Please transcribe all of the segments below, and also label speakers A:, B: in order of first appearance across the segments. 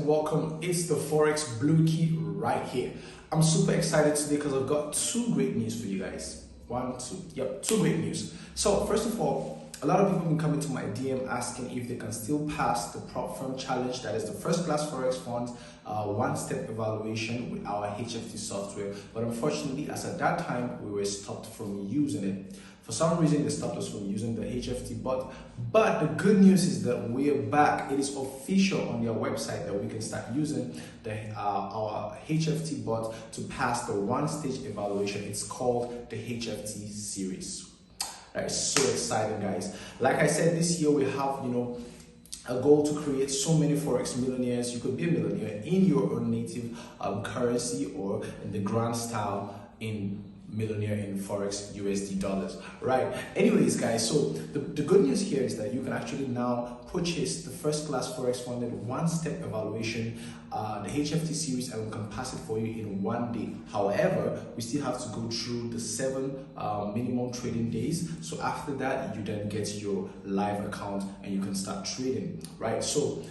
A: welcome. It's the Forex Blue Key right here. I'm super excited today because I've got two great news for you guys. Two great news. So first of all, a lot of people have been coming to my DM asking if they can still pass the prop firm challenge, that is the first class Forex funds one-step evaluation with our HFT software. But unfortunately, as at that time, we were stopped from using it. For some reason, they stopped us from using the HFT bot. But the good news is that we're back. It is official on their website that we can start using our HFT bot to pass the one-stage evaluation. It's called the HFT series. That is so exciting, guys. Like I said, this year we have, a goal to create so many Forex millionaires. You could be a millionaire in your own native currency or in the grand style in millionaire in Forex USD dollars, right? Anyways, guys, so the good news here is that you can actually now purchase the first class Forex funded one-step evaluation, the HFT series, and we can pass it for you in 1 day. However, we still have to go through the 7 minimum trading days. So after that, you then get your live account and you can start trading, right? So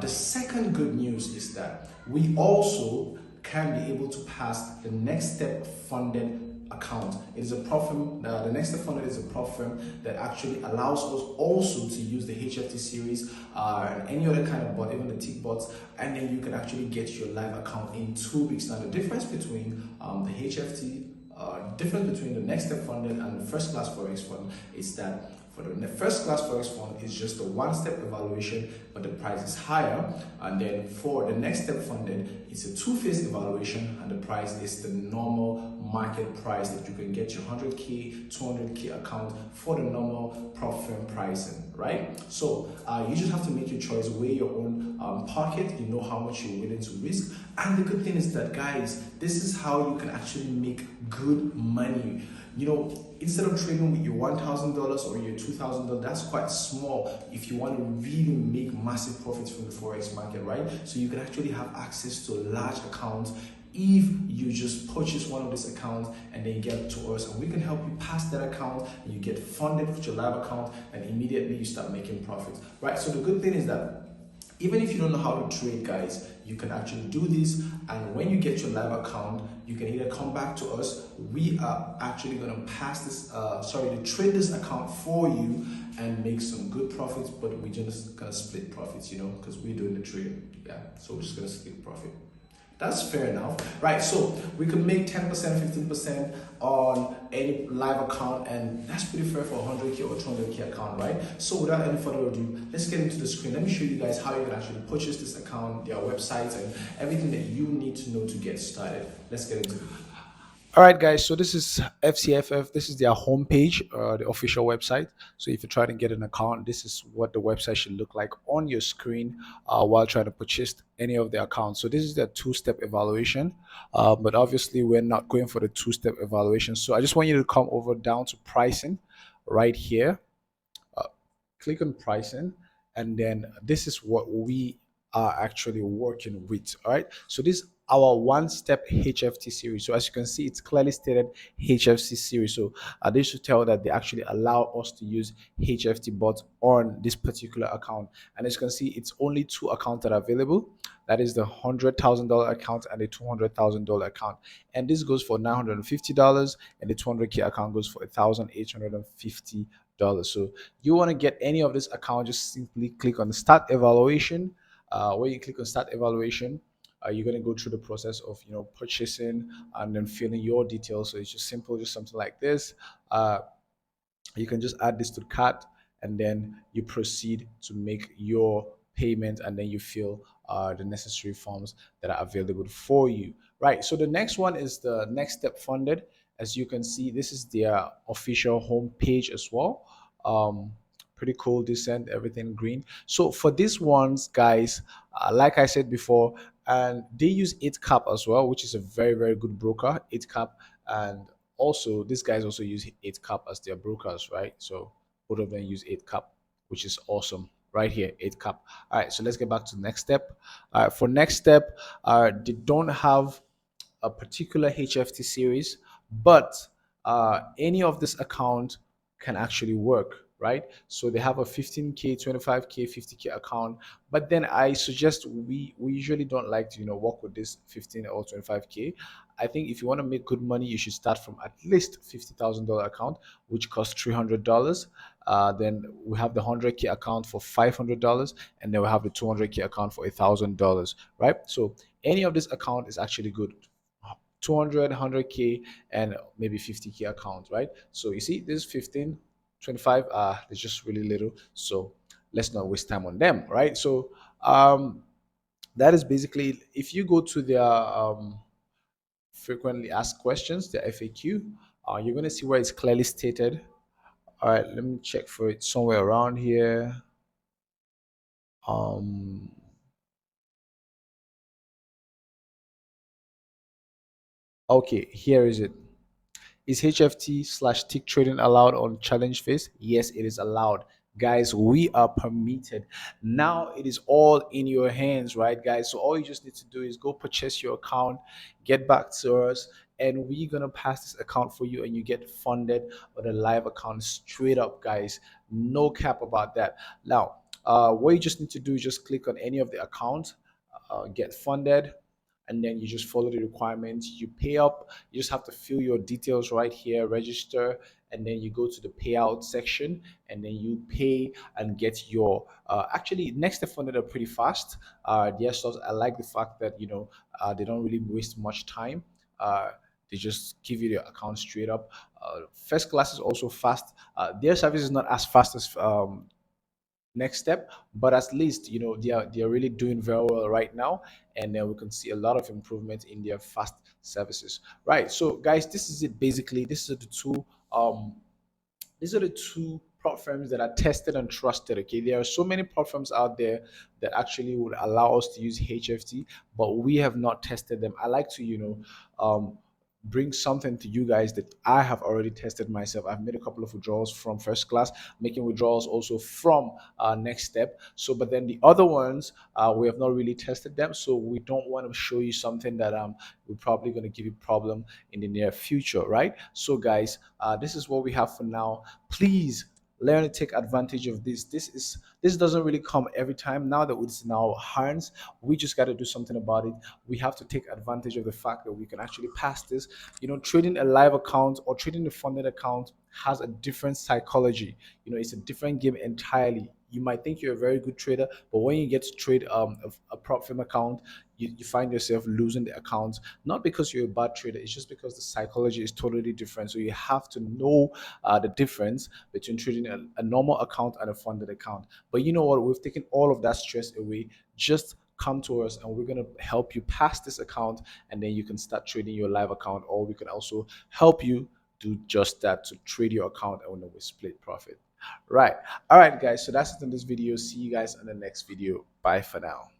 A: the second good news is that we also can be able to pass the next step funded account. It is a prop firm. The next step funded is a prop firm that actually allows us also to use the HFT series and any other kind of bot, even the tick bots, and then you can actually get your live account in 2 weeks. Now the difference between the HFT between the next step funded and the first class Forex fund is that for the first class Forex fund, it's just a one-step evaluation, but the price is higher. And then for the next step funded, it's a 2-phase evaluation, and the price is the normal market price that you can get your 100K, 200K account for the normal prop firm pricing, right? So you just have to make your choice, weigh your own pocket, you know how much you're willing to risk. And the good thing is that, guys, this is how you can actually make good money. Instead of trading with your $1,000 or your $2,000, that's quite small if you want to really make massive profits from the Forex market, right? So you can actually have access to a large account if you just purchase one of these accounts and then get to us, and we can help you pass that account and you get funded with your live account, and immediately you start making profits, right? So the good thing is that even if you don't know how to trade, guys, you can actually do this, and when you get your live account, you can either come back to us. We are actually going to pass this, to trade this account for you and make some good profits, but we're just going to split profits, because we're doing the trading. Yeah, so we're just going to split profit. That's fair enough, right? So we could make 10%, 15% on any live account, and that's pretty fair for a 100K or 200K account, right? So without any further ado, let's get into the screen. Let me show you guys how you can actually purchase this account, their websites, and everything that you need to know to get started. Let's get into it. All right, guys, so this is FCFF. This is their homepage, the official website. So if you're trying to get an account, this is what the website should look like on your screen while trying to purchase any of the accounts. So this is the 2-step evaluation, but obviously we're not going for the 2-step evaluation. So I just want you to come over down to pricing right here. Click on pricing, and then this is what we are actually working with. All right, so this our one-step HFT series. So as you can see, it's clearly stated HFT series. So this should tell that they actually allow us to use HFT bots on this particular account. And as you can see, it's only 2 accounts that are available. That is the $100,000 account and the $200,000 account. And this goes for $950, and the 200K account goes for $1,850. So you want to get any of this account, just simply click on the start evaluation. When you click on start evaluation, you're going to go through the process of purchasing and then filling your details. So it's just simple, just something like this. You can just add this to the cart, and then you proceed to make your payment, and then you fill the necessary forms that are available for you, right? So the next one is the next step funded. As you can see, this is their official home page as well. Pretty cool, decent, everything green. So for these ones, guys, like I said before, and they use 8cap as well, which is a very, very good broker, 8cap. And also these guys also use 8cap as their brokers, right? So both of them use 8cap, which is awesome. Right here, 8cap. All right, so let's get back to the next step. For next step, they don't have a particular HFT series, but any of this account can actually work, right? So they have a 15K, 25K, 50K account. But then I suggest we usually don't like to, work with this 15 or 25K. I think if you want to make good money, you should start from at least $50,000 account, which costs $300. Then we have the 100K account for $500, and then we have the 200K account for $1,000, right? So any of this account is actually good. 200, 100K, and maybe 50K account, right? So you see, this 15, 25, it's just really little. So let's not waste time on them, right? So that is basically, if you go to their frequently asked questions, the FAQ, you're going to see where it's clearly stated. All right, let me check for it somewhere around here. Um, okay, here is it. Is HFT slash tick trading allowed on challenge phase? Yes, it is allowed. Guys, we are permitted. Now it is all in your hands, right, guys? So all you just need to do is go purchase your account, get back to us, and we're gonna pass this account for you, and you get funded on a live account straight up, guys. No cap about that. Now, what you just need to do is just click on any of the accounts, get funded, and then you just follow the requirements. You pay up. You just have to fill your details right here, register, and then you go to the payout section, and then you pay and get your. Actually, next step funded are pretty fast. Yes, so I like the fact that they don't really waste much time. They just give you the account straight up. First class is also fast. Their service is not as fast as next step, but at least they are really doing very well right now, and then we can see a lot of improvement in their fast services, right? So guys, this is it. Basically, um these are the two prop firms that are tested and trusted. Okay, there are so many prop firms out there that actually would allow us to use HFT, but we have not tested them. I like to bring something to you guys that I have already tested myself. I've made a couple of withdrawals from first class, making withdrawals also from next step. So, but then the other ones, we have not really tested them. So we don't want to show you something that we're probably going to give you problem in the near future, right? So guys, this is what we have for now. Please learn to take advantage of this. This doesn't really come every time. Now that it's in our hands, we just got to do something about it. We have to take advantage of the fact that we can actually pass this. Trading a live account or trading a funded account has a different psychology. It's a different game entirely. You might think you're a very good trader, but when you get to trade a prop firm account, you find yourself losing the account, not because you're a bad trader. It's just because the psychology is totally different. So you have to know the difference between trading a normal account and a funded account. But you know what? We've taken all of that stress away. Just come to us, and we're going to help you pass this account, and then you can start trading your live account, or we can also help you do just that, to trade your account and we split profit. Right. All right, guys. So that's it in this video. See you guys in the next video. Bye for now.